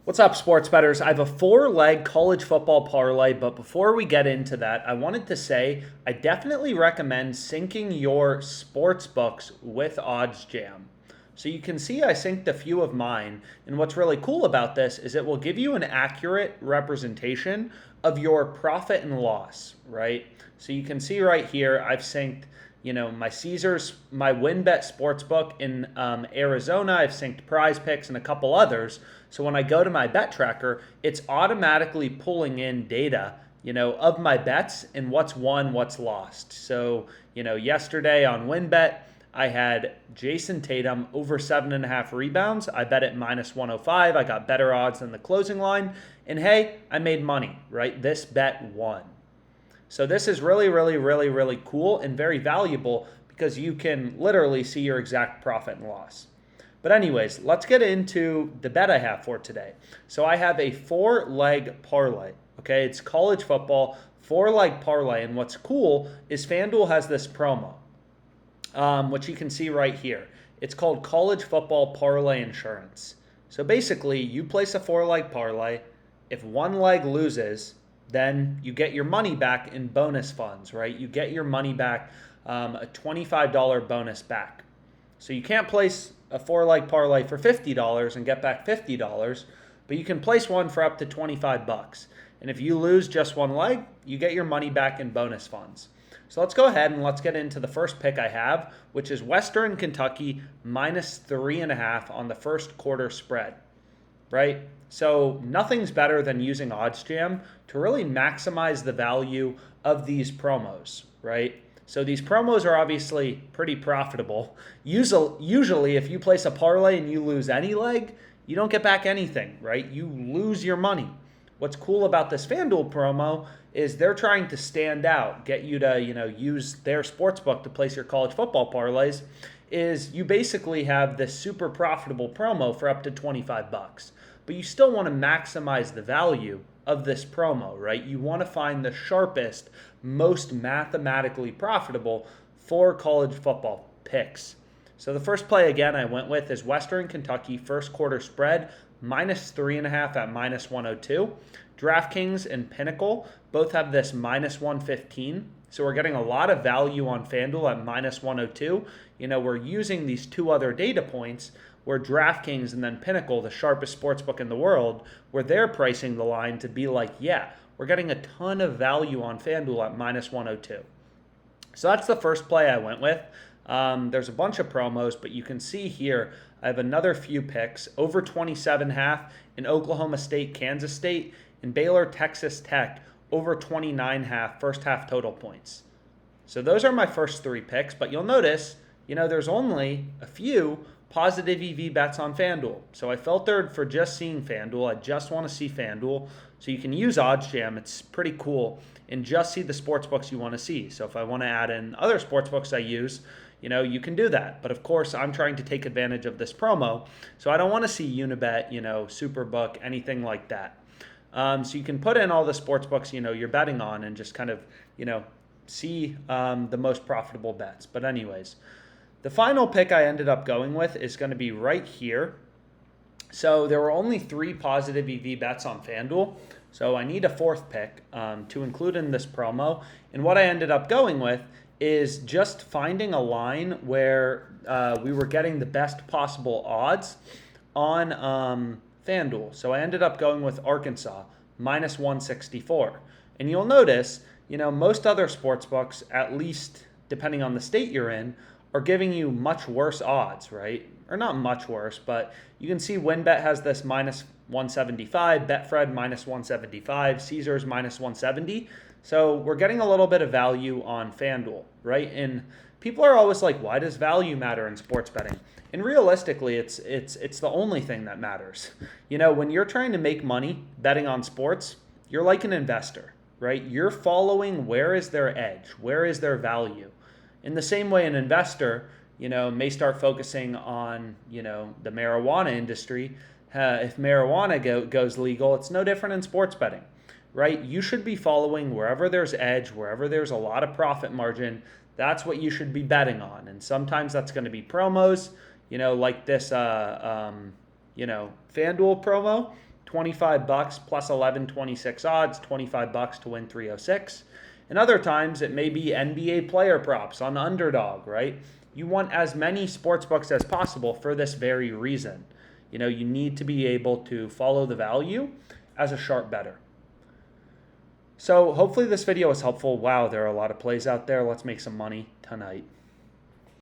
What's up, sports bettors? I have a four-leg college football parlay, but before we get into that, I wanted to say I definitely recommend syncing your sports books with OddsJam. So you can see I synced a few of mine, and what's really cool about this is it will give you an accurate representation of your profit and loss, right? So you can see right here I've synced my Caesars, my WinBet Sportsbook in Arizona. I've synced Prize Picks and a couple others. So when I go to my bet tracker, it's automatically pulling in data, of my bets and what's won, what's lost. So, yesterday on WinBet, I had Jason Tatum over 7.5 rebounds. I bet at minus 105. I got better odds than the closing line. And hey, I made money, right? This bet won. So this is really, really, really, really cool and very valuable because you can literally see your exact profit and loss. But anyways, let's get into the bet I have for today. So I have a four-leg parlay. Okay, it's college football, four-leg parlay. And what's cool is FanDuel has this promo, which you can see right here. It's called College Football Parlay Insurance. So basically, you place a four-leg parlay. If one leg loses, then you get your money back in bonus funds, right? You get your money back, a $25 bonus back. So you can't place a four-leg parlay for $50 and get back $50, but you can place one for up to $25. And if you lose just one leg, you get your money back in bonus funds. So let's go ahead and let's get into the first pick I have, which is Western Kentucky minus 3.5 on the first quarter spread, right? So nothing's better than using OddsJam to really maximize the value of these promos, right? So these promos are obviously pretty profitable. Usually, if you place a parlay and you lose any leg, you don't get back anything, right? You lose your money. What's cool about this FanDuel promo is they're trying to stand out, get you to, use their sportsbook to place your college football parlays, is you basically have this super profitable promo for up to $25. But you still want to maximize the value of this promo, right? You want to find the sharpest, most mathematically profitable for college football picks. So the first play, again, I went with is Western Kentucky first quarter spread, minus 3.5 at minus 102. DraftKings and Pinnacle both have this minus 115. So we're getting a lot of value on FanDuel at minus 102. We're using these two other data points where DraftKings and then Pinnacle, the sharpest sportsbook in the world, where they're pricing the line to be like, yeah, we're getting a ton of value on FanDuel at minus 102. So that's the first play I went with. There's a bunch of promos, but you can see here I have another few picks. Over 27.5 in Oklahoma State, Kansas State, and Baylor, Texas Tech, over 29.5 first half total points. So those are my first three picks, but you'll notice, there's only a few positive EV bets on FanDuel. So I filtered for just seeing FanDuel. I just want to see FanDuel. So you can use OddsJam. It's pretty cool. And just see the sports books you want to see. So if I want to add in other sports books I use, you can do that. But of course, I'm trying to take advantage of this promo. So I don't want to see Unibet, Superbook, anything like that. So you can put in all the sports books, you're betting on and just kind of, see the most profitable bets. But anyways, the final pick I ended up going with is going to be right here. So there were only 3 positive EV bets on FanDuel. So I need a fourth pick to include in this promo. And what I ended up going with is just finding a line where we were getting the best possible odds on FanDuel. So I ended up going with Arkansas, minus 164. And you'll notice, most other sports books, at least depending on the state you're in, are giving you much worse odds, right? Or not much worse, but you can see WinBet has this minus 175, Betfred minus 175, Caesars minus 170. So we're getting a little bit of value on FanDuel, right? And people are always like, why does value matter in sports betting? And realistically, it's the only thing that matters. When you're trying to make money betting on sports, you're like an investor, right? You're following where is their edge, where is their value. In the same way, an investor, may start focusing on, the marijuana industry. If marijuana goes legal, it's no different in sports betting, right? You should be following wherever there's edge, wherever there's a lot of profit margin. That's what you should be betting on. And sometimes that's going to be promos, like this, FanDuel promo. $25 plus 11.26 odds, $25 to win 306. And other times it may be NBA player props on underdog, right? You want as many sports books as possible for this very reason. You need to be able to follow the value as a sharp bettor. So hopefully this video was helpful. Wow, there are a lot of plays out there. Let's make some money tonight.